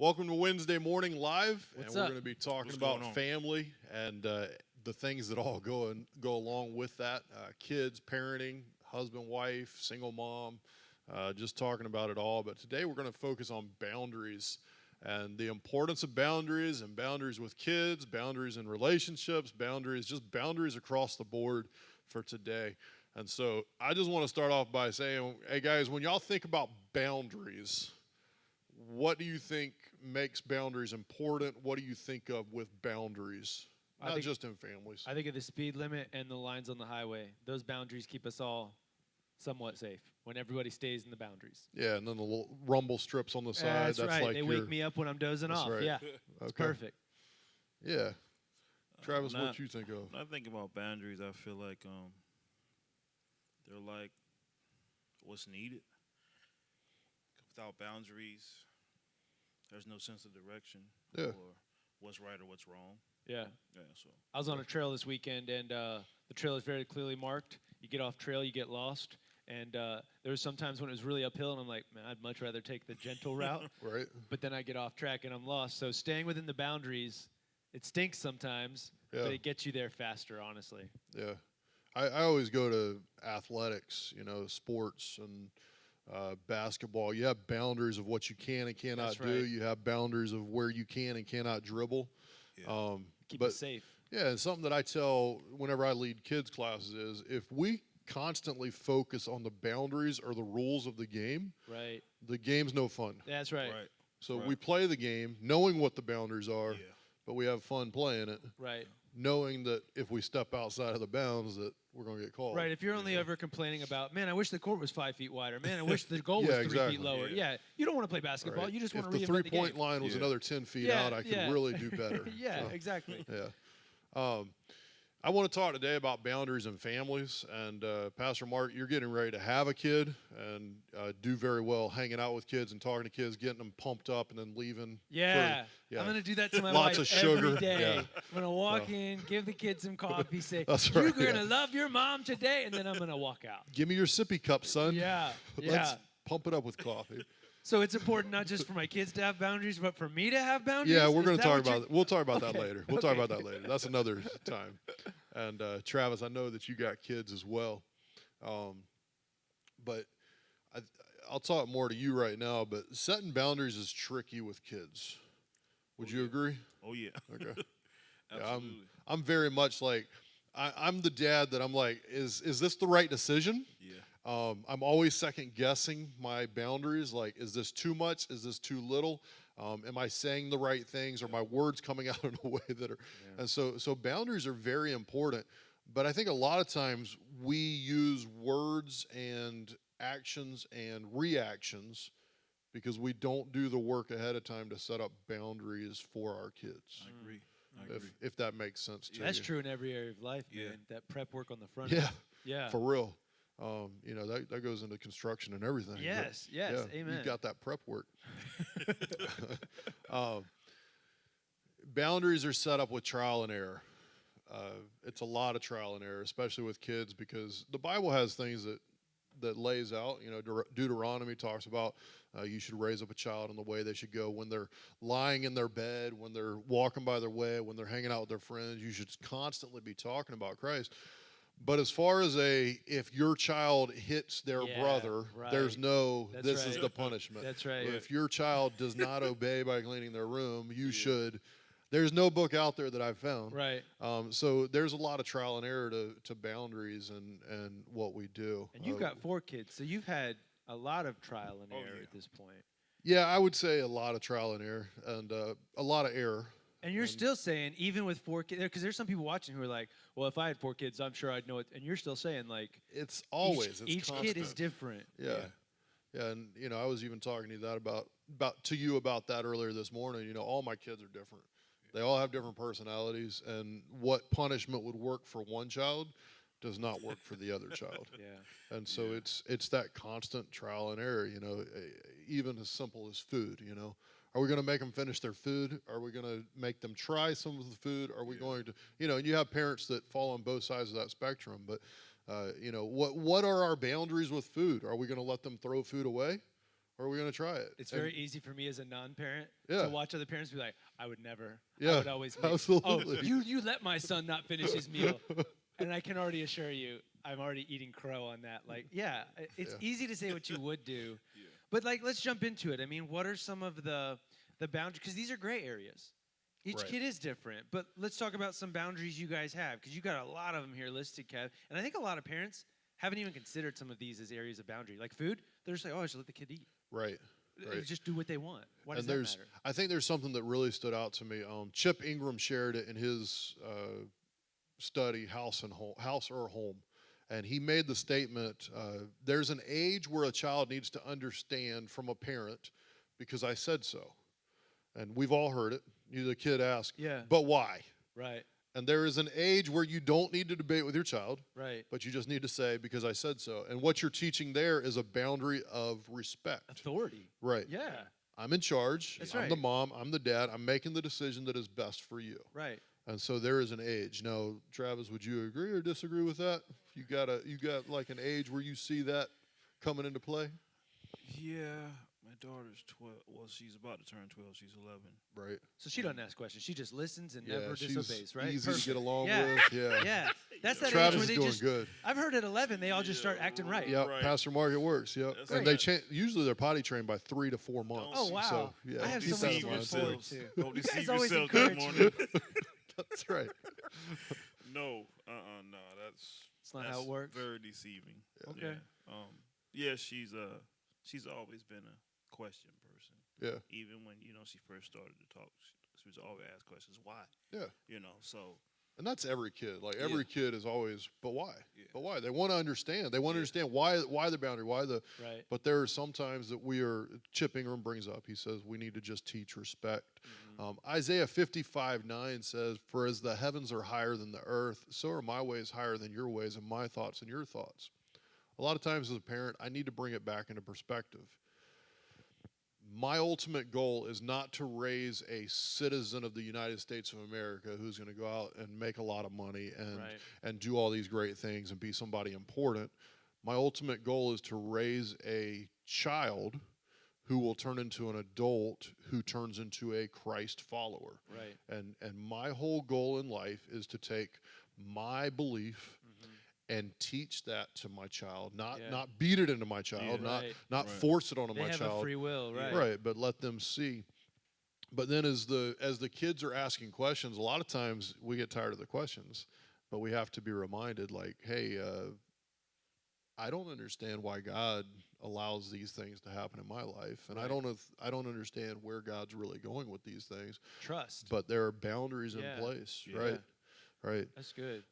Welcome to Wednesday Morning Live, What's and we're up? going to be talking What's about going on? family and the things that all go along with that. Kids, parenting, husband, wife, single mom, just talking about it all. But today we're going to focus on boundaries and the importance of boundaries and boundaries with kids, boundaries in relationships, just boundaries across the board for today. And so I just want to start off by saying, hey guys, when y'all think about boundaries, what do you think makes boundaries important? What do you think of with boundaries? Not just in families. I think of the speed limit and the lines on the highway. Those boundaries keep us all somewhat safe when everybody stays in the boundaries. Yeah, and then the little rumble strips on the side. That's right. Like they wake me up when I'm dozing off. right. Yeah, it's perfect. Yeah. Travis, When what you think of? When I think about boundaries, I feel like they're like what's needed. Without boundaries, there's no sense of direction or what's right or what's wrong. Yeah. Yeah. So I was on a trail this weekend, and the trail is very clearly marked. You get off trail, you get lost. And there was sometimes when it was really uphill, and I'm like, man, I'd much rather take the gentle route. Right. But then I get off track, and I'm lost. So staying within the boundaries, it stinks sometimes, Yeah. but it gets you there faster, honestly. Yeah. I always go to athletics, sports and basketball. You have boundaries of what you can and cannot That's do. right. You have boundaries of where you can and cannot dribble. Yeah. Keep But it safe. yeah, and something that I tell whenever I lead kids classes is if we constantly focus on the boundaries or the rules of the game, Right. the game's no fun. That's right. right. So Right. we play the game knowing what the boundaries are, Yeah. but we have fun playing it, Right. knowing that if we step outside of the bounds that we're going to get called. Right. If you're only ever complaining about, man, I wish the court was 5 feet wider. Man, I wish the goal was Yeah, 3 exactly. feet lower. Yeah. Yeah. You don't want to play basketball. Right. You just want if to the reinvent the game. three-point line was Yeah. another 10 feet Yeah, out, I could yeah. really do better. Yeah, So, exactly. yeah. I want to talk today about boundaries and families. And Pastor Marc, you're getting ready to have a kid and do very well hanging out with kids and talking to kids, getting them pumped up and then leaving. Yeah. yeah. I'm going to do that to my Lots wife of sugar. every day. Yeah. I'm going to walk in, give the kids some coffee, say, That's you're right, going to yeah. love your mom today, and then I'm going to walk out. Give me your sippy cup, son. Yeah. Let's Yeah. pump it up with coffee. So it's important not just for my kids to have boundaries, but for me to have boundaries? Yeah, we're Is going to that talk what you're- about it. We'll talk about that Okay. later. We'll talk Okay. about that later. That's another time. And Travis, I know that you got kids as well. But I'll talk more to you right now, but setting boundaries is tricky with kids. Would you agree? Oh yeah. Okay. Absolutely. I'm very much like, I'm the dad that I'm like, is this the right decision? Yeah. I'm always second guessing my boundaries. Like, is this too much? Is this too little? Am I saying the right things? Are my words coming out in a way that are? Yeah. And so boundaries are very important. But I think a lot of times we use words and actions and reactions because we don't do the work ahead of time to set up boundaries for our kids. I agree. I agree. If that makes sense to That's you. true in every area of life, Yeah. man. That prep work on the front Yeah. end. Yeah. For real. That goes into construction and everything. but Yes, yeah, amen. You've got that prep work. Boundaries are set up with trial and error. It's a lot of trial and error, especially with kids, because the Bible has things that lays out. Deuteronomy talks about you should raise up a child in the way they should go. When they're lying in their bed, when they're walking by their way, when they're hanging out with their friends, you should constantly be talking about Christ. But as far as if your child hits their Yeah, brother, right. there's no, That's this is right. the punishment. That's right. If your child does not obey by cleaning their room, you should. There's no book out there that I've found. Right. So there's a lot of trial and error to boundaries and what we do. And you've got 4 kids, so you've had a lot of trial and error yeah. at this point. Yeah, I would say a lot of trial and error and a lot of error. And you're still saying, even with 4 kids, because there's some people watching who are like, well, if I had 4 kids, I'm sure I'd know it. And you're still saying, like, It's always each it's kid is constant. different. Yeah. And I was even talking to you about that earlier this morning. All my kids are different. They all have different personalities, and what punishment would work for one child does not work for the other child. Yeah. And so it's that constant trial and error, even as simple as food, Are we going to make them finish their food? Are we going to make them try some of the food? Are we going to, and you have parents that fall on both sides of that spectrum, but what are our boundaries with food? Are we going to let them throw food away? or are we going to try it? It's And- very easy for me as a non-parent Yeah. to watch other parents be like, I would never. Yeah, I would always make, absolutely. Oh, you let my son not finish his meal. And I can already assure you, I'm already eating crow on that. Like, yeah, it's Yeah. easy to say what you would do. But, like, let's jump into it. I mean, what are some of the boundaries? Because these are gray areas. Each Right. kid is different. But let's talk about some boundaries you guys have, because you got a lot of them here listed, Kev. And I think a lot of parents haven't even considered some of these as areas of boundary. Like food, they're just like, oh, I should let the kid eat. Right. Right. Just do what they want. Why does And that there's, matter? I think there's something that really stood out to me. Chip Ingram shared it in his study, House or Home, and he made the statement: "There's an age where a child needs to understand from a parent, because I said so." And we've all heard it. The kid asks, Yeah. "But why?" Right, And there is an age where you don't need to debate with your child, right. but you just need to say, "Because I said so." And what you're teaching there is a boundary of respect. Authority. Right. Yeah, I'm in charge. That's I'm right. the mom. I'm the dad. I'm making the decision that is best for you. right. And so there is an age. Now, Travis, would you agree or disagree with that? You got like an age where you see that coming into play, Yeah, my daughter's 12. Well, she's about to turn 12. She's 11. right? So she doesn't ask questions. She just listens and Yeah, never she's disobeys, right? easy to get along Yeah. with. Yeah. Yeah, that's that Travis age where is they doing just. good. I've heard at 11 they all just start acting right. Yep, Right. Pastor Mark, it works. Yep, That's and right. they usually they're potty trained by 3 to 4 months. Oh wow! So, yeah, I have keep so that much in to mind, look too. forward to. Don't You guys deceive always yourself that encourage morning. me. That's right. No, no, that's It's not that's how it works. Very deceiving. Okay. Yeah, she's always been a question person. Yeah, Even when she first started to talk, she was always ask questions. Why? yeah. So And that's every kid. Like Yeah. every kid is always, but why? Yeah. But why? They want to understand. They want to understand why the boundary, why the. Right. But there are some times that Chip Ingram brings up. He says we need to just teach respect. Isaiah 55:9 says, "For as the heavens are higher than the earth, so are my ways higher than your ways, and my thoughts than your thoughts." A lot of times as a parent, I need to bring it back into perspective. My ultimate goal is not to raise a citizen of the United States of America who's going to go out and make a lot of money Right. and do all these great things and be somebody important. My ultimate goal is to raise a child who will turn into an adult who turns into a Christ follower. Right. And my whole goal in life is to take my belief and teach that to my child, not beat it into my child, Right. not Right. force it onto They my have child. a free will, right? Right, but let them see. But then as the kids are asking questions, a lot of times we get tired of the questions, but we have to be reminded, like, hey, I don't understand why God allows these things to happen in my life, and Right. I don't understand where God's really going with these things. Trust. But there are boundaries in Yeah. place, Yeah. right? Right. That's good.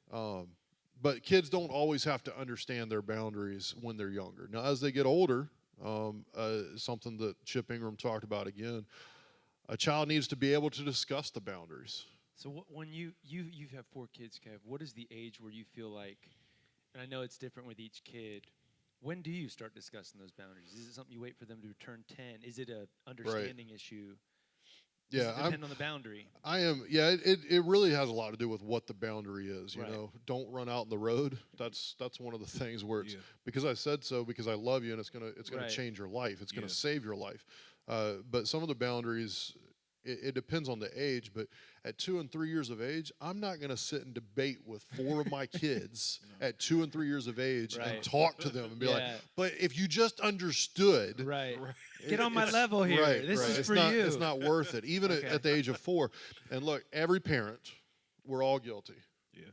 But kids don't always have to understand their boundaries when they're younger. Now, as they get older, something that Chip Ingram talked about again, a child needs to be able to discuss the boundaries. So when you have 4 kids, Kev, what is the age where you feel like, and I know it's different with each kid, when do you start discussing those boundaries? Is it something you wait for them to turn 10? Is it a understanding issue? Does Yeah, it depend on the boundary? I am. Yeah, it really has a lot to do with what the boundary is. You Right. know, don't run out in the road. That's one of the things where it's Yeah. because I said so, because I love you, and it's gonna Right. change your life. It's gonna Yeah. save your life. But some of the boundaries, it depends on the age. But at 2 and 3 years of age, I'm not gonna sit and debate with 4 of my kids at 2 and 3 years of age Right. and talk to them and be Yeah. like, but if you just understood, Right. Right. Get on my it's- level here. Right, This right. is it's for not, you. It's not worth it, even Okay. at the age of 4. And look, every parent, we're all guilty. Yeah.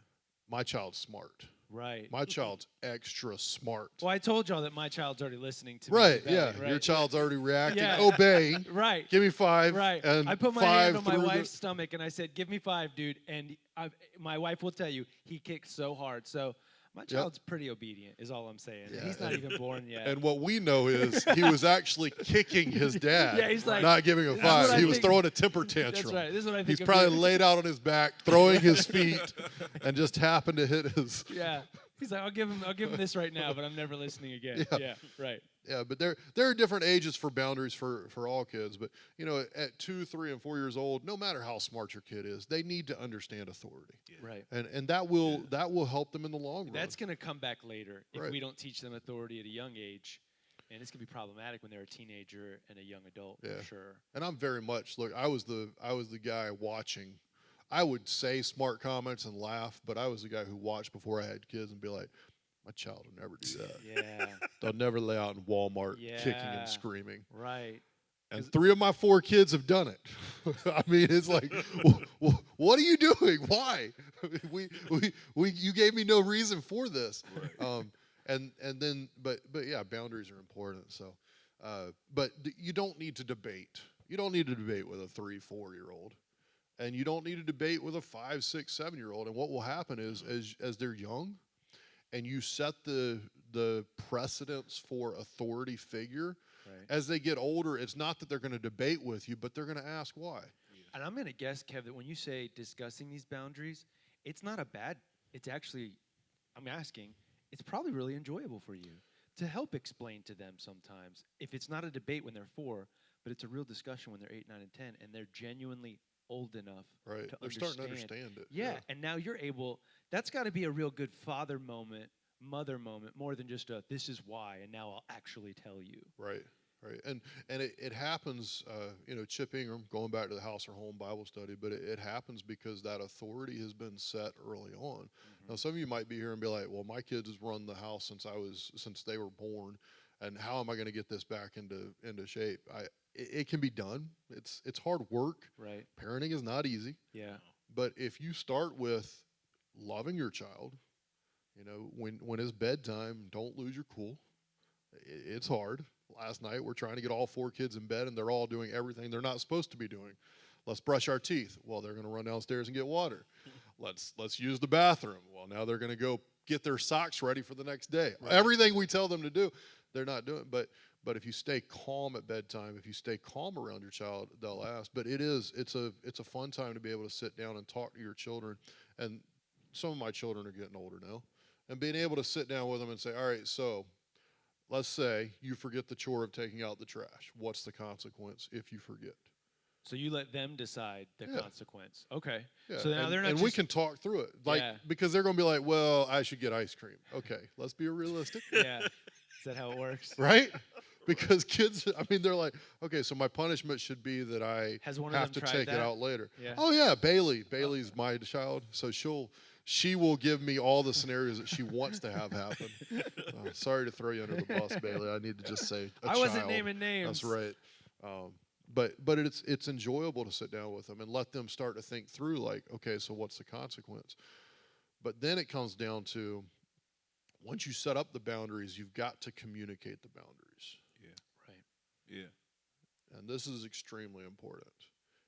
My child's smart. Right. My child's extra smart. Well, I told y'all that my child's already listening to me. Right, in the belly, yeah. right? Your child's already reacting, Yeah. obeying. Right. Give me 5. Right. And I put my 5 hand on my through the- wife's stomach and I said, "Give me 5, dude." And my wife will tell you he kicked so hard. So my child's pretty obedient, is all I'm saying. Yeah. He's not even born yet. And what we know is he was actually kicking his dad, Yeah, he's like, not giving a "This is what 5. I He was think." throwing a temper tantrum. That's right. This is what I think. He's of probably you. laid out on his back, throwing his feet, and just happened to hit his. Yeah. He's like, I'll give him this right now, but I'm never listening again. Yeah. Yeah. Right. Yeah, but there are different ages for boundaries for all kids. But at 2, 3, and 4 years old, no matter how smart your kid is, they need to understand authority, Right. and that will help them in the long run. That's going to come back later if Right. we don't teach them authority at a young age. And it's gonna be problematic when they're a teenager and a young adult, Yeah. for sure. And I'm very much look. I was the guy watching. I would say smart comments and laugh, but I was the guy who watched before I had kids and be like, my child will never do that. Yeah, They'll never lay out in Walmart kicking Yeah. and screaming. right. And 'Cause- 3 of my 4 kids have done it. I mean, it's like, what are you doing? Why? You gave me no reason for this. And then, but yeah, boundaries are important. So, you don't need to debate. You don't need to debate with a 3, 4-year-old, and you don't need to debate with a 5, 6, 7-year-old. And what will happen is, as they're young, and you set the precedence for authority figure. Right. As they get older, it's not that they're going to debate with you, but they're going to ask why. And I'm gonna guess, Kev, that when you say discussing these boundaries, it's not a bad. It's actually, I'm asking, it's probably really enjoyable for you to help explain to them sometimes. If it's not a debate when they're 4, but it's a real discussion when they're 8, 9, and 10, and they're genuinely old enough Right. to They're starting to understand it. Yeah, and now you're able. That's got to be a real good father moment, mother moment, more than just a "this is why," and now I'll actually tell you. Right. Right. And it happens, Chip Ingram, going back to the house or home Bible study, but it happens because that authority has been set early on. Now, some of you might be here and be like, well, my kids has run the house since they were born, and how am I going to get this back into shape? It can be done. It's hard work. Right. Parenting is not easy. Yeah. But if you start with loving your child, when it's bedtime, don't lose your cool. It's hard. Last night, we're trying to get all 4 kids in bed, and they're all doing everything they're not supposed to be doing. Let's brush our teeth. Well, they're going to run downstairs and get water. Let's use the bathroom. Well, now they're going to go get their socks ready for the next day. Right. Everything we tell them to do, they're not doing. But if you stay calm at bedtime, if you stay calm around your child, they'll ask. But it's a fun time to be able to sit down and talk to your children. And some of my children are getting older now, and being able to sit down with them and say, all right, so let's say you forget the chore of taking out the trash. What's the consequence if you forget? So you let them decide the consequence. Okay. Yeah. So now they're not. And we can talk through it, because they're going to be like, well, I should get ice cream. Okay, let's be realistic. Yeah. Is that how it works? Right? Because kids, they're like, okay, so my punishment should be that I Has one of have to them tried take that? it out later. Yeah. Oh yeah, Bailey's my child, so she will give me all the scenarios that she wants to have happen. Sorry to throw you under the bus, Bailey. I need to just say I wasn't naming names. That's right. But it's enjoyable to sit down with them and let them start to think through, like, okay, so what's the consequence? But then it comes down to, once you set up the boundaries, you've got to communicate the boundaries. Right. Yeah. And this is extremely important.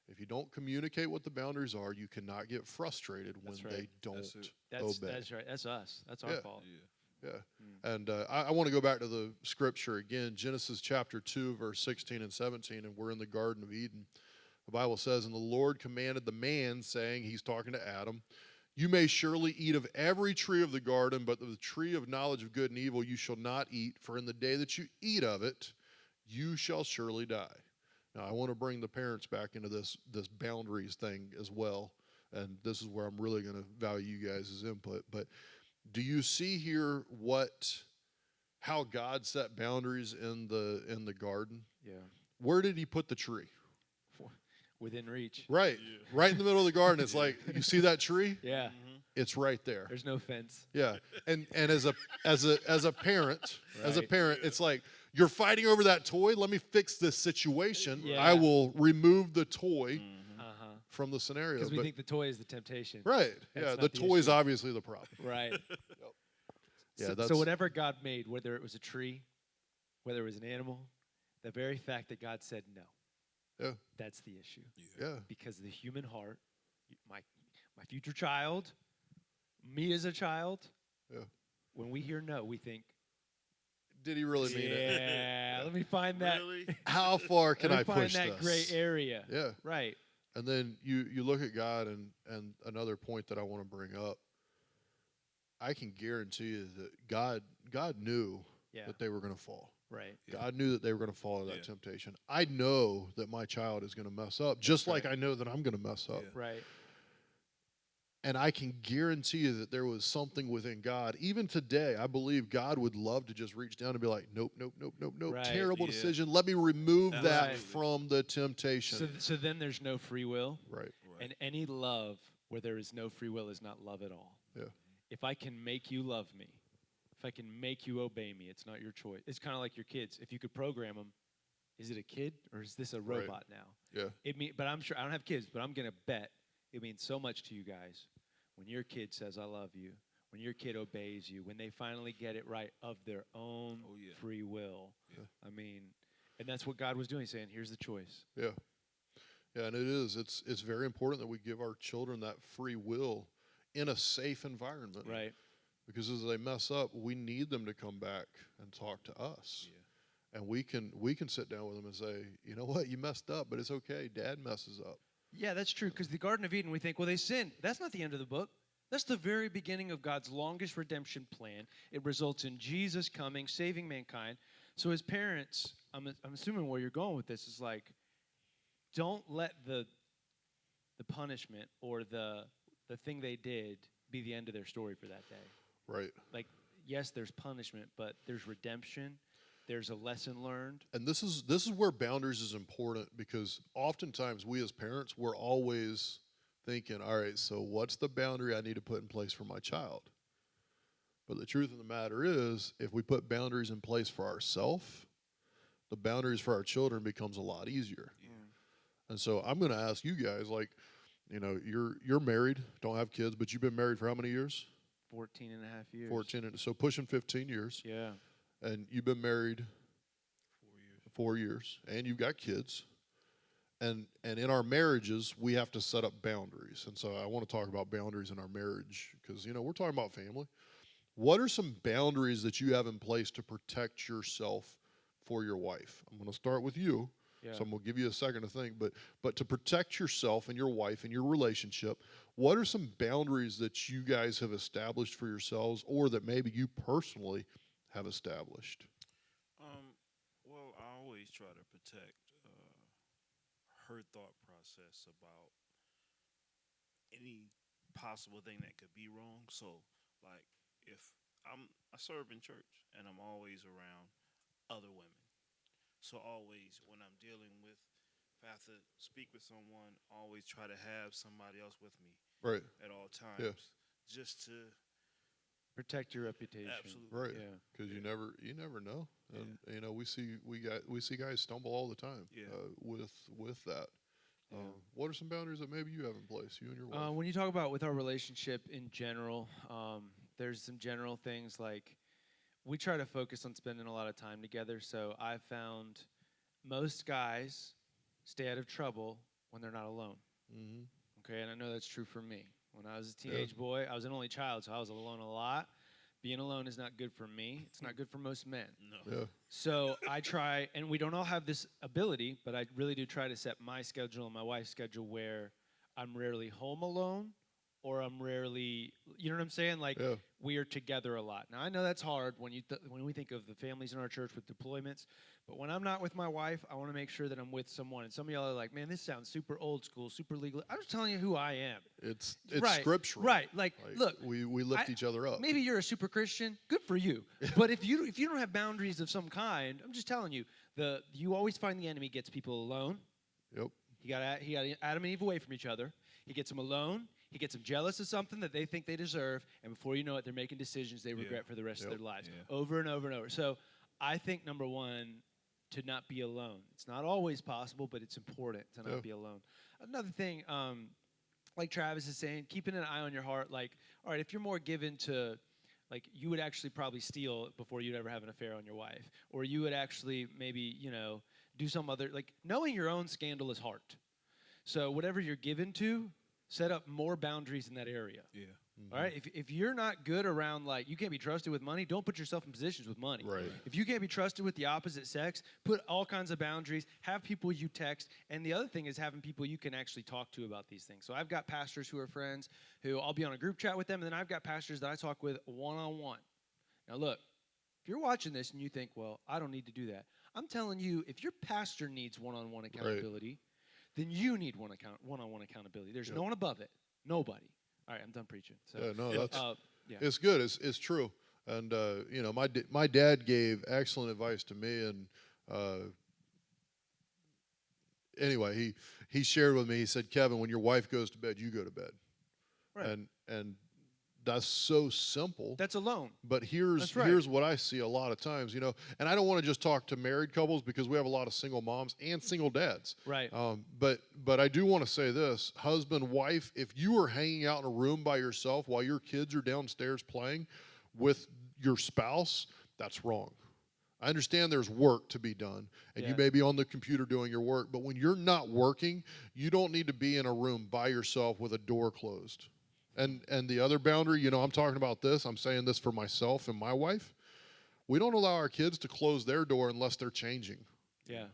If you don't communicate what the boundaries are, you cannot get frustrated when That's right. they don't That's obey. right. That's us. That's our fault. Yeah. And I want to go back to the scripture again, Genesis chapter 2, verse 16 and 17, and we're in the Garden of Eden. The Bible says, and the Lord commanded the man, saying, he's talking to Adam, you may surely eat of every tree of the garden, but of the tree of knowledge of good and evil you shall not eat, for in the day that you eat of it, you shall surely die. Now, I want to bring the parents back into this boundaries thing as well, and this is where I'm really going to value you guys' input. But do you see here how God set boundaries in the garden? Yeah. Where did he put the tree? Within reach. Right. Yeah. Right in the middle of the garden. It's like, you see that tree? Yeah. It's right there. There's no fence. Yeah. And as a parent, Right. it's like, you're fighting over that toy. Let me fix this situation. Yeah. I will remove the toy Uh-huh. from the scenario. Because we think the toy is the temptation. Right. That's Yeah. not The the toy is issue. obviously the problem. Right. Yeah, So that's- whatever God made, whether it was a tree, whether it was an animal, the very fact that God said no, Yeah. that's the issue. Yeah. Because the human heart, my future child, me as a child, Yeah. when we hear no, we think, Did he really mean it? yeah, let me find that. Really? How far can let I me find push that this? gray area. Yeah. Right. And then you look at God, and another point that I want to bring up, I can guarantee you that God knew Yeah. that they were going to fall. Right. Yeah. God knew that they were going to fall into that Yeah. temptation. I know that my child is going to mess up, just like right. I know that I'm going to mess up. Yeah. Right. And I can guarantee you that there was something within God. Even today, I believe God would love to just reach down and be like, nope, nope, nope, nope, nope. Right. Terrible Yeah. decision. Let me remove that Absolutely. from the temptation. So then there's no free will, Right. Right. and any love where there is no free will is not love at all. Yeah. If I can make you love me, if I can make you obey me, it's not your choice. It's kind of like your kids. If you could program them, is it a kid or is this a Right. robot now? Yeah. But I'm sure I don't have kids, but I'm gonna bet it means so much to you guys when your kid says "I love you," when your kid obeys you, when they finally get it right of their own Oh, yeah. free will. Yeah. I mean, and that's what God was doing, saying, "Here's the choice." Yeah. Yeah, and it is. It's very important that we give our children that free will in a safe environment. Right. Because as they mess up, we need them to come back and talk to us. Yeah. And we can sit down with them and say, you know what, you messed up, but it's okay. Dad messes up. Yeah, that's true. Because the Garden of Eden, we think, well, they sinned. That's not the end of the book. That's the very beginning of God's longest redemption plan. It results in Jesus coming, saving mankind. So as parents, I'm assuming where you're going with this is like, don't let the punishment or the thing they did be the end of their story for that day. Right. Like, yes, there's punishment, but there's redemption. There's a lesson learned. And this is where boundaries is important, because oftentimes we as parents, we're always thinking, all right, so what's the boundary I need to put in place for my child? But the truth of the matter is, if we put boundaries in place for ourselves, the boundaries for our children becomes a lot easier. Yeah. And so I'm going to ask you guys, like, you know, you're married, don't have kids, but you've been married for how many years? 14 and a half years. 14, so pushing 15 years. Yeah. And you've been married 4 years. 4 years, and you've got kids. And in our marriages, we have to set up boundaries. And so I want to talk about boundaries in our marriage because, you know, we're talking about family. What are some boundaries that you have in place to protect yourself for your wife? I'm going to start with you. Yeah. So I'm going to give you a second to think. But to protect yourself and your wife and your relationship, what are some boundaries that you guys have established for yourselves, or that maybe you personally have established? Well, I always try to protect her thought process about any possible thing that could be wrong. So, like, if I serve in church and I'm always around other women, so always when I'm dealing with, if I have to speak with someone, always try to have somebody else with me Right. at all times, just to Protect your reputation. absolutely. Right. Yeah. Because you never know. And you know, we see guys stumble all the time. Yeah. With that. Yeah. What are some boundaries that maybe you have in place, you and your wife? When you talk about with our relationship in general, there's some general things like we try to focus on spending a lot of time together. So I've found most guys stay out of trouble when they're not alone. Mm-hmm. Okay, and I know that's true for me. When I was a teenage boy, I was an only child, so I was alone a lot. Being alone is not good for me. It's not good for most men. No. Yeah. So I try, and we don't all have this ability, but I really do try to set my schedule and my wife's schedule where I'm rarely home alone, or I'm rarely, you know what I'm saying? Like, Yeah. we are together a lot. Now, I know that's hard when when we think of the families in our church with deployments, but when I'm not with my wife, I want to make sure that I'm with someone. And some of y'all are like, man, this sounds super old school, super legal. I'm just telling you who I am. It's Right, scriptural. right. Like, look, we lift each other up. Maybe you're a super Christian. Good for you. But if you don't have boundaries of some kind, I'm just telling you, you always find the enemy gets people alone. Yep. He got Adam and Eve away from each other. He gets them alone. He gets them jealous of something that they think they deserve, and before you know it, they're making decisions they regret for the rest of their lives, over and over and over. So I think, number one, to not be alone. It's not always possible, but it's important to not be alone. Another thing, like Travis is saying, keeping an eye on your heart. Like, all right, if you're more given to, like, you would actually probably steal before you'd ever have an affair on your wife, or you would actually maybe, do some other, like, knowing your own scandalous heart. So whatever you're given to, set up more boundaries in that area. Yeah. Mm-hmm. All right? If you're not good around, like, you can't be trusted with money, don't put yourself in positions with money. Right. If you can't be trusted with the opposite sex, put all kinds of boundaries, have people you text. And the other thing is having people you can actually talk to about these things. So I've got pastors who are friends who I'll be on a group chat with them, and then I've got pastors that I talk with one-on-one. Now, look, if you're watching this and you think, well, I don't need to do that, I'm telling you, if your pastor needs one-on-one accountability, then you need one-on-one accountability. There's no one above it. Nobody. All right, I'm done preaching. So, Yeah, no, that's yeah. it's good. It's true. And you know, my dad gave excellent advice to me. And anyway, he shared with me. He said, Kevin, when your wife goes to bed, you go to bed. Right. And that's so simple. That's alone. But here's what I see a lot of times, you know, and I don't want to just talk to married couples because we have a lot of single moms and single dads. Right. But I do want to say this, husband, wife, if you are hanging out in a room by yourself while your kids are downstairs playing with your spouse, that's wrong. I understand there's work to be done, and you may be on the computer doing your work, but when you're not working, you don't need to be in a room by yourself with a door closed. And the other boundary, you know, I'm talking about this. I'm saying this for myself and my wife. We don't allow our kids to close their door unless they're changing. Yeah.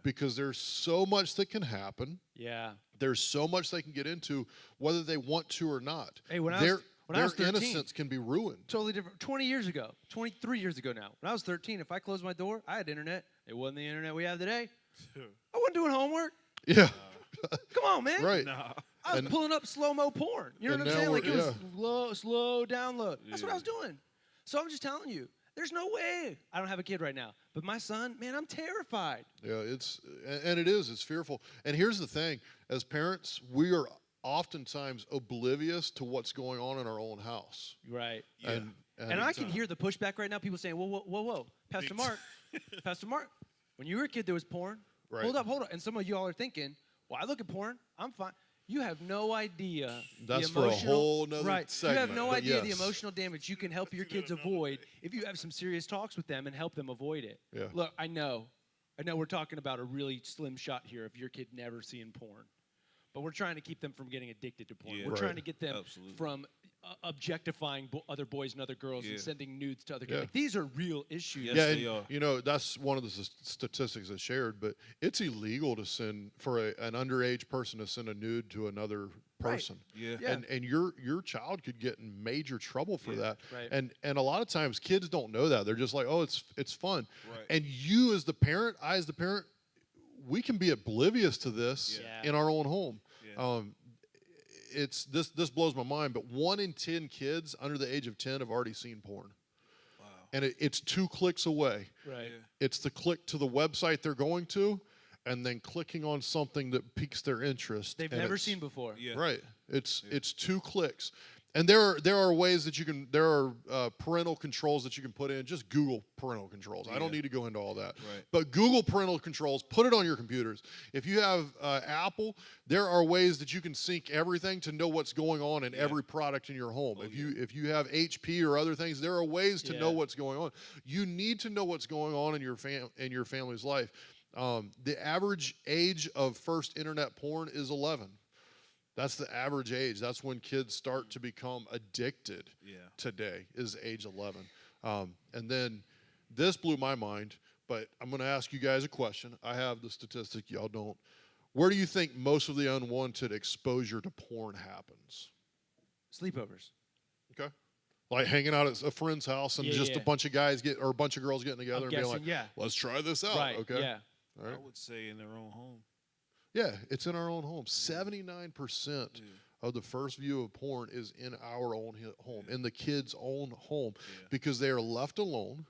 Because there's so much that can happen. Yeah. There's so much they can get into, whether they want to or not. Hey, when I was 13, innocence can be ruined. Totally different. 20 years ago, 23 years ago now. When I was 13, if I closed my door, I had internet. It wasn't the internet we have today. I wasn't doing homework. Yeah. Come on, man. Right. Nah. I was pulling up slow-mo porn. You know what I'm saying? Like, it was slow download. That's what I was doing. So I'm just telling you, there's no way. I don't have a kid right now. But my son, man, I'm terrified. Yeah, it's fearful. And here's the thing. As parents, we are oftentimes oblivious to what's going on in our own house. Right. Yeah. And I can hear the pushback right now. People saying, whoa. Pastor Mark, when you were a kid, there was porn. Right. Hold up. And some of you all are thinking, well, I look at porn. I'm fine. You have no idea. That's for a whole nother segment. You have no idea the yes. emotional damage you can help your kids avoid if you have some serious talks with them and help them avoid it. Yeah. Look, I know we're talking about a really slim shot here of your kid never seeing porn. But we're trying to keep them from getting addicted to porn. Yeah. We're Right. trying to get them Absolutely. from objectifying other boys and other girls and sending nudes to other kids. Yeah. Like, these are real issues. Yes, Yeah, they and, are. you know, that's one of the statistics that's shared, but it's illegal to send, for an underage person to send a nude to another person. Yeah. Yeah. And your child could get in major trouble for that. Right. And a lot of times kids don't know that. They're just like, oh, it's fun. Right. And you as the parent, I as the parent, we can be oblivious to this Yeah. in our own home. Yeah. It's this blows my mind, but 1 in 10 kids under the age of 10 have already seen porn. Wow. And it's 2 clicks away. Right. Yeah. It's the click to the website they're going to, and then clicking on something that piques their interest. They've and never it's- seen before. Yeah. Right. It's 2 clicks. And there are ways that you can, there are parental controls that you can put in. Just Google parental controls. I don't Yeah. need to go into all that. Right. But Google parental controls, put it on your computers. If you have Apple, there are ways that you can sync everything to know what's going on in every product in your home. If you have HP or other things, there are ways to know what's going on. You need to know what's going on in your family's life. The average age of first internet porn is 11. That's the average age. That's when kids start to become addicted today, is age 11. And then this blew my mind, but I'm going to ask you guys a question. I have the statistic, y'all don't. Where do you think most of the unwanted exposure to porn happens? Sleepovers. Okay. Like hanging out at a friend's house and just a bunch of guys or a bunch of girls getting together I'm and guessing, being like, let's try this out. Right. Okay. Yeah. All right. I would say in their own home. Yeah, it's in our own home. 79% of the first view of porn is in our own home, in the kids' own home, because they are left alone.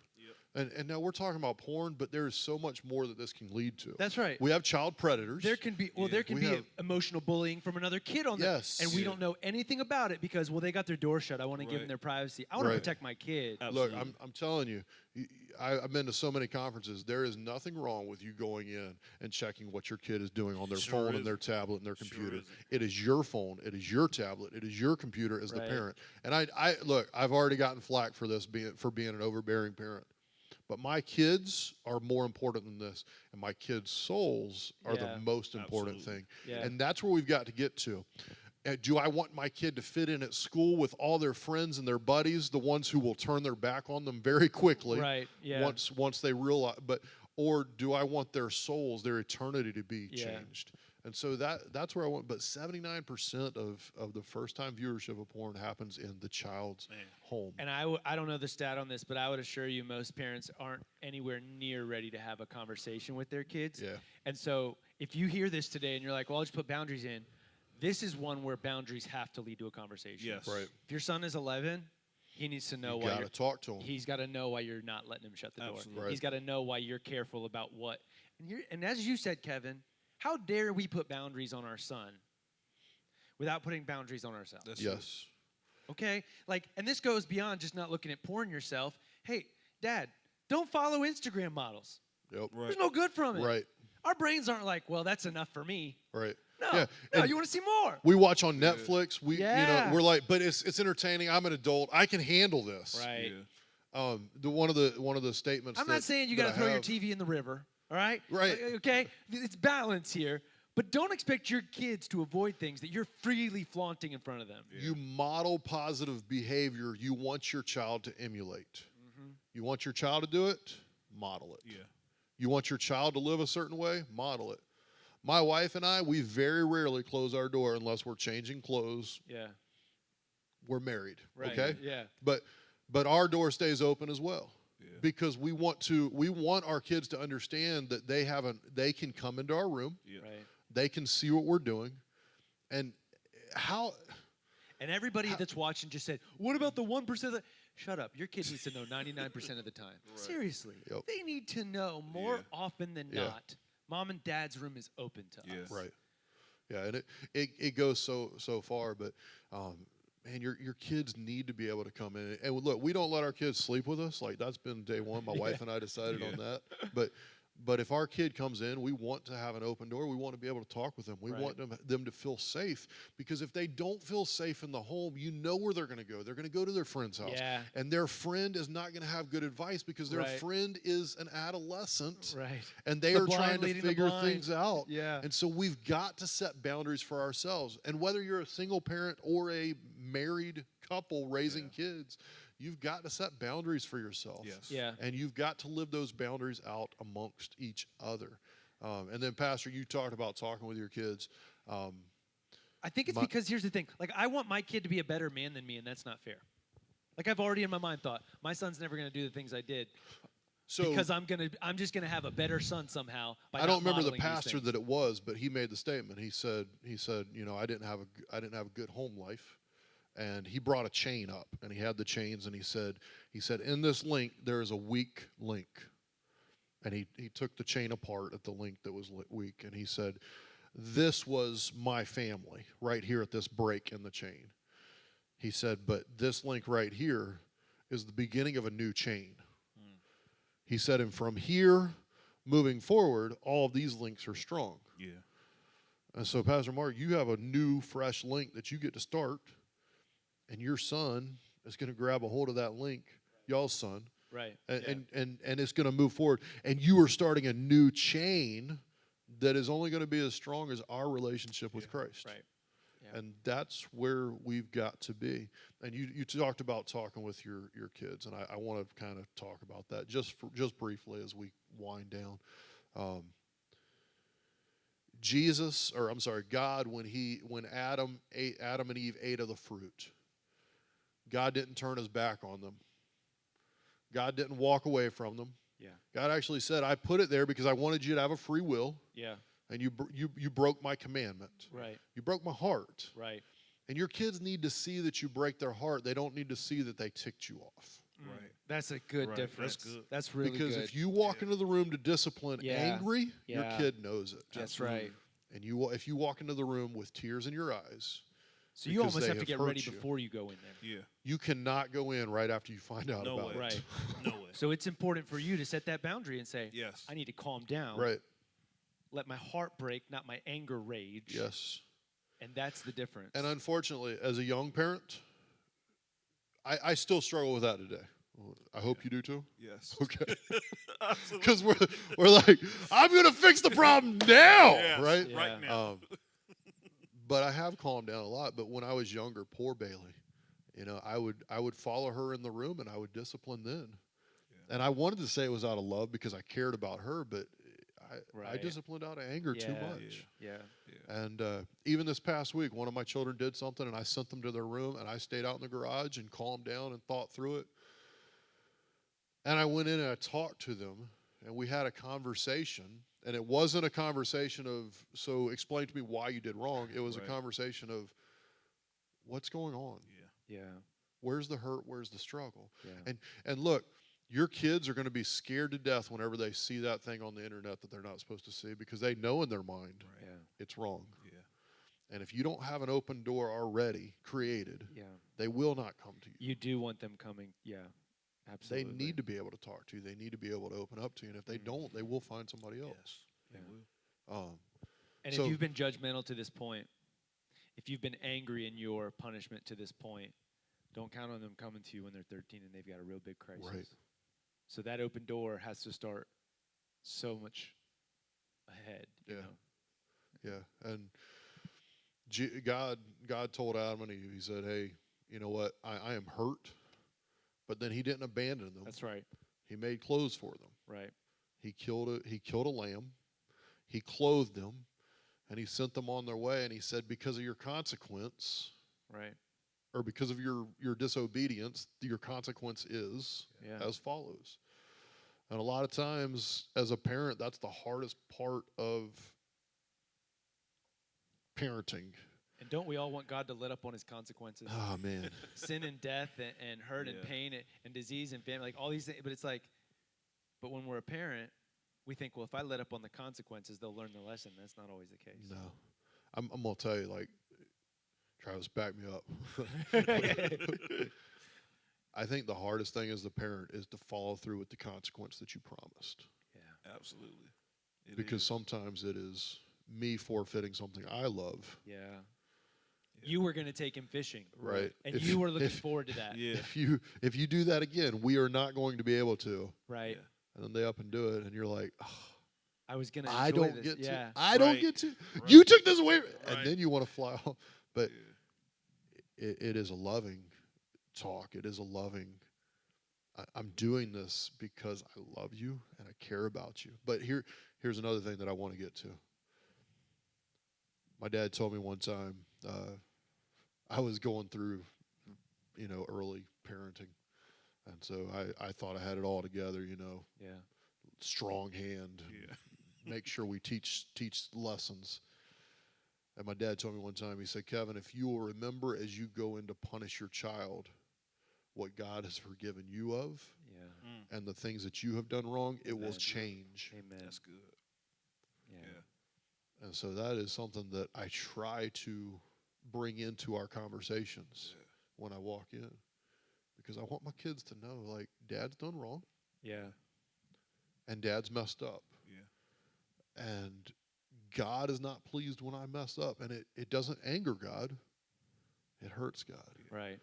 And now we're talking about porn, but there is so much more that this can lead to. That's right. We have child predators. There can be emotional bullying from another kid on there, and we don't know anything about it because they got their door shut. I want to give them their privacy. I want to protect my kid. Look, I'm telling you, I've been to so many conferences. There is nothing wrong with you going in and checking what your kid is doing on their phone and their tablet and their computer. It is your phone. It is your tablet. It is your computer as the parent. And I look, I've already gotten flack for this for being an overbearing parent. But my kids are more important than this, and my kids' souls are the most important thing. Yeah. And that's where we've got to get to. Do I want my kid to fit in at school with all their friends and their buddies, the ones who will turn their back on them very quickly once they realize, or do I want their souls, their eternity to be changed? And so that's where I want. But 79% of the first-time viewership of porn happens in the child's home. And I don't know the stat on this, but I would assure you most parents aren't anywhere near ready to have a conversation with their kids. Yeah. And so if you hear this today and you're like, well, I'll just put boundaries in, this is one where boundaries have to lead to a conversation. Yes. Right. If your son is 11, he needs to know You why got to talk to him. he's got to know why you're not letting him shut the door. Absolutely. Right. He's got to know why you're careful about what. And as you said, Kevin, how dare we put boundaries on our son without putting boundaries on ourselves? That's Yes. Okay? And this goes beyond just not looking at porn yourself. Hey, Dad, don't follow Instagram models. Yep. Right. There's no good from it. Right. Our brains aren't like, well, that's enough for me. Right. No, Yeah. no, And you want to see more. we watch on Netflix. We, Yeah. we're like, but it's entertaining. I'm an adult. I can handle this. Right. Yeah. One of the statements. I'm not saying you got to throw your TV in the river. All right. Right. Okay. It's balance here, but don't expect your kids to avoid things that you're freely flaunting in front of them. You model positive behavior you want your child to emulate. Mm-hmm. You want your child to do it, model it. Yeah. You want your child to live a certain way, model it. My wife and I, we very rarely close our door unless we're changing clothes. Yeah. We're married, Right. okay? Yeah. But our door stays open as well. Yeah. Because we want our kids to understand that they can come into our room, Yeah. Right. they can see what we're doing, and And everybody that's watching just said, "What about the 1% that?" Shut up. Your kid needs to know 99% of the time. Right. Seriously. Yep. They need to know more Yeah. often than Yeah. not. Mom and Dad's room is open to Yeah. us. right, yeah, and it goes so far, but man, your kids need to be able to come in. And look, we don't let our kids sleep with us. Like that's been day one. My wife and I decided on that. But if our kid comes in, we want to have an open door. We want to be able to talk with them. We Right. want them to feel safe, because if they don't feel safe in the home, you know where they're going to go. They're going to go to their friend's house. Yeah. And their friend is not going to have good advice because their Right. friend is an adolescent. Right. And they The are trying blind to leading the figure blind. things out. Yeah. And so we've got to set boundaries for ourselves. And whether you're a single parent or a married couple raising Yeah. kids, you've got to set boundaries for yourself. Yes. Yeah. And you've got to live those boundaries out amongst each other. And then, Pastor, you talked about talking with your kids. I think it's My- because here's the thing. I want my kid to be a better man than me, and that's not fair. I've already in my mind thought my son's never going to do the things I did So because I'm just going to have a better son somehow. By I don't not remember the modeling these pastor things. that it was, but he made the statement. He said, I didn't have a good home life. And he brought a chain up, and he had the chains, and he said, in this link there is a weak link. And he took the chain apart at the link that was weak, and he said, this was my family right here at this break in the chain. He said, but this link right here is the beginning of a new chain. He said, and from here moving forward, all of these links are strong. Yeah. And so, Pastor Mark, you have a new, fresh link that you get to start, and your son is going to grab a hold of that link, y'all's son, Right. and it's going to move forward. And you are starting a new chain that is only going to be as strong as our relationship with Christ. Right. Yeah. And that's where we've got to be. And you talked about talking with your kids, and I want to kind of talk about that just briefly as we wind down. God, when Adam and Eve ate of the fruit, God didn't turn his back on them. God didn't walk away from them. Yeah. God actually said, I put it there because I wanted you to have a free will, Yeah. and you broke my commandment. Right. You broke my heart. Right. And your kids need to see that you break their heart. They don't need to see that they ticked you off. Right. That's a good Right. difference. That's good. That's really Because good. if you walk into the room to discipline Yeah. angry, your Yeah. kid knows it. That's right. And if you walk into the room with tears in your eyes, So you because almost they have to have get hurt ready you. before you go in there. Yeah. you cannot go in right after you find out No about way. it. Right. No way. So it's important for you to set that boundary and say, Yes. I need to calm down. Right. Let my heart break, not my anger rage. Yes. And that's the difference. And unfortunately, as a young parent, I still struggle with that today. I hope you do too. Yes. Okay. Absolutely. Because we're like, I'm gonna fix the problem now, Yes. right? Yeah. Right now. But I have calmed down a lot. But when I was younger, poor Bailey, I would follow her in the room and I would discipline then. Yeah. And I wanted to say it was out of love because I cared about her, but I Right. disciplined out of anger too Yeah. much. yeah. Yeah. And even this past week, one of my children did something, and I sent them to their room, and I stayed out in the garage and calmed down and thought through it. And I went in and I talked to them, and we had a conversation, And it wasn't a conversation of, so explain to me why you did wrong. It was a Right. conversation of, what's going on? Yeah. Yeah. Where's the hurt? Where's the struggle? Yeah. And look, your kids are going to be scared to death whenever they see that thing on the internet that they're not supposed to see, because they know in their mind Right. Yeah. it's wrong. Yeah. And if you don't have an open door already created, Yeah. they will not come to you. You do want them coming. Yeah. They Absolutely. need to be able to talk to you. They need to be able to open up to you. And if they don't, they will find somebody else. Yes. They Yeah. will. And So- if you've been judgmental to this point, if you've been angry in your punishment to this point, don't count on them coming to you when they're 13 and they've got a real big crisis. Right. So that open door has to start so much ahead. You Yeah. know? Yeah. And God told Adam and Eve, he said, hey, you know what? I am hurt. But then he didn't abandon them. That's right. He made clothes for them. Right. He killed a lamb. He clothed them, and he sent them on their way. And he said, because of your consequence, Right. or because of your disobedience, your consequence is Yeah. as follows. And a lot of times, as a parent, that's the hardest part of parenting. And don't we all want God to let up on his consequences? Oh, man. Sin and death and hurt and Yeah. pain and disease and family, like all these things. But it's like, but when we're a parent, we think, well, if I let up on the consequences, they'll learn the lesson. That's not always the case. No. I'm going to tell you, like, Travis, back me up. I think the hardest thing as the parent is to follow through with the consequence that you promised. Yeah. Absolutely. It Because is. sometimes it is me forfeiting something I love. Yeah. You were going to take him fishing. Right. And If- you were looking if- forward to that. Yeah. If you do that again, we are not going to be able to. Right. Yeah. And then they up and do it, and you're like, oh, I was going to I enjoy don't this. get to. Yeah. I don't Right. get to. Right. You took this away, and Right. then you want to fly off. But Yeah. it is a loving talk. It is a loving. I'm doing this because I love you and I care about you. But here's another thing that I want to get to. My dad told me one time, I was going through, early parenting. And so I thought I had it all together, Yeah. strong hand, Yeah. make sure we teach lessons. And my dad told me one time, he said, Kevin, if you will remember as you go in to punish your child what God has forgiven you of Yeah. and the things that you have done wrong, it will Amen. change. Amen. That's good. Yeah. Yeah. And so that is something that I try to bring into our conversations Yeah. when I walk in. Because I want my kids to know, like, Dad's done wrong Yeah. and Dad's messed up. Yeah. And God is not pleased when I mess up. And it doesn't anger God. It hurts God. Right.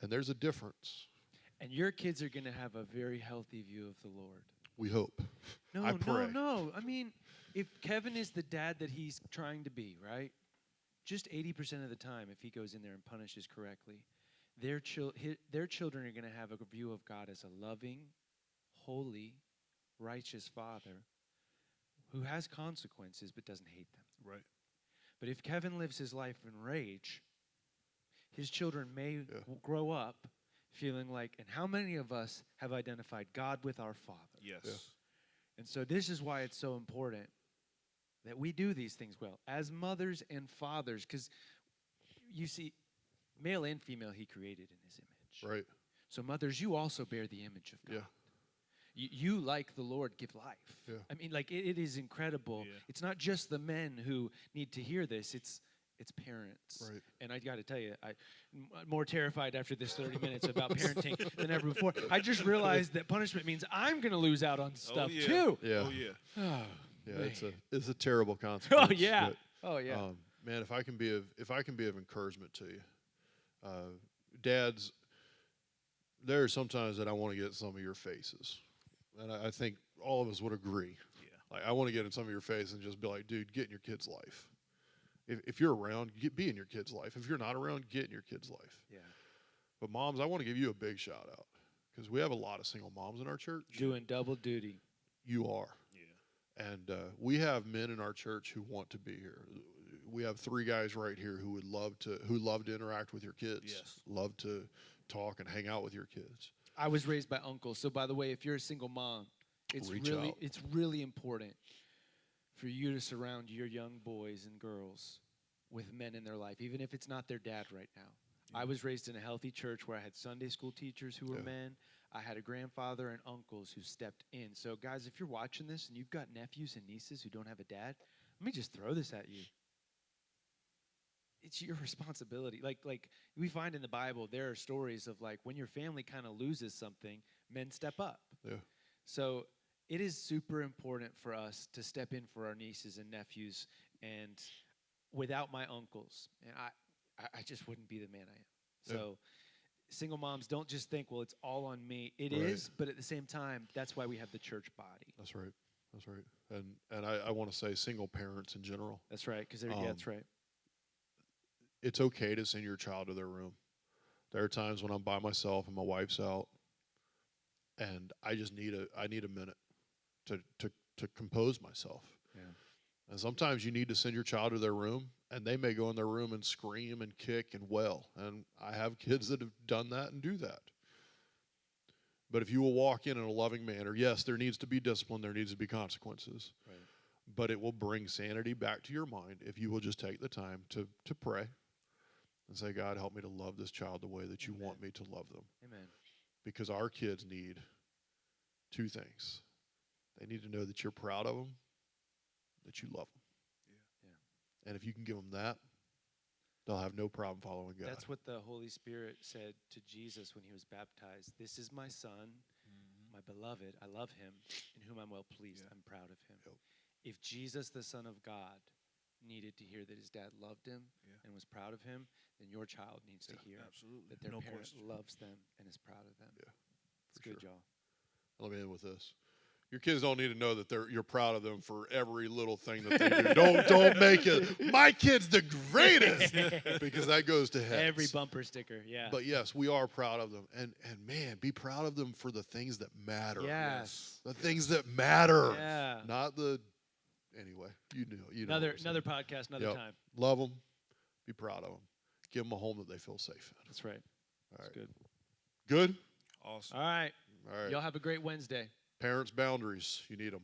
And there's a difference. And your kids are going to have a very healthy view of the Lord. We hope. No, I pray. no. I mean, if Kevin is the dad that he's trying to be, right? Just 80% of the time, if he goes in there and punishes correctly, their children are going to have a view of God as a loving, holy, righteous father who has consequences but doesn't hate them. Right. But if Kevin lives his life in rage, his children may Yeah. grow up feeling like, and how many of us have identified God with our Father? Yes. Yeah. And so this is why it's so important that we do these things well as mothers and fathers, because you see, male and female he created in his image. Right. So mothers, you also bear the image of God. Yeah. You, like the Lord, give life. Yeah. I mean, like it is incredible. Yeah. It's not just the men who need to hear this. It's parents. Right. And I got to tell you, I'm more terrified after this 30 minutes about parenting than ever before. I just realized that punishment means I'm going to lose out on stuff yeah. too. Yeah. Oh yeah. Oh, Yeah. man. It's a terrible consequence. Oh yeah. but, Oh yeah. man, if I can be of encouragement to you, dads, there are sometimes that I want to get in some of your faces, and I think all of us would agree. Yeah. Like I want to get in some of your face and just be like, dude, get in your kid's life. If you're around, be in your kid's life. If you're not around, get in your kid's life. Yeah. But moms, I want to give you a big shout out because we have a lot of single moms in our church. Doing double duty. You are. Yeah. And we have men in our church who want to be here. We have 3 guys right here who love to interact with your kids. Yes. Love to talk and hang out with your kids. I was raised by uncles. So by the way, if you're a single mom, Reach out. it's really important for you to surround your young boys and girls with men in their life, even if it's not their dad right now. Yeah. I was raised in a healthy church where I had Sunday school teachers who were Yeah. men. I had a grandfather and uncles who stepped in. So, guys, if you're watching this and you've got nephews and nieces who don't have a dad, let me just throw this at you. It's your responsibility. Like we find in the Bible, there are stories of like when your family kind of loses something, men step up. Yeah. So it is super important for us to step in for our nieces and nephews. And without my uncles, and I just wouldn't be the man I am. Yeah. So single moms, don't just think, well, it's all on me. It Right. is, but at the same time, that's why we have the church body. That's right. That's right. And I want to say single parents in general. That's right, because yeah, that's right. It's okay to send your child to their room. There are times when I'm by myself and my wife's out, and I just need a minute to compose myself. Yeah. And sometimes you need to send your child to their room, and they may go in their room and scream and kick and wail. And I have kids that have done that and do that. But if you will walk in a loving manner, yes, there needs to be discipline, there needs to be consequences. Right. But it will bring sanity back to your mind if you will just take the time to pray and say, God, help me to love this child the way that you Amen. want me to love them. Amen. Because our kids need two things. They need to know that you're proud of them, that you love them. Yeah. And if you can give them that, they'll have no problem following God. That's what the Holy Spirit said to Jesus when he was baptized. This is my son, my beloved. I love him, in whom I'm well pleased. Yeah. I'm proud of him. Yep. If Jesus, the Son of God, needed to hear that his dad loved him and was proud of him, then your child needs to hear Absolutely. that their No parent question. loves them and is proud of them. Yeah, It's for good, sure. y'all. Let me end with this. Your kids don't need to know that you're proud of them for every little thing that they do. Don't make it. My kid's the greatest, because that goes to heads. Every bumper sticker, yeah. But yes, we are proud of them, and man, be proud of them for the things that matter. Yes. The things that matter. Yeah. Not the. Anyway, you know. Another what I'm saying. podcast, another Yep. time. Love them. Be proud of them. Give them a home that they feel safe in. That's right. All That's right. good. Good. Awesome. All right. All right. Y'all have a great Wednesday. Parents' boundaries. You need them.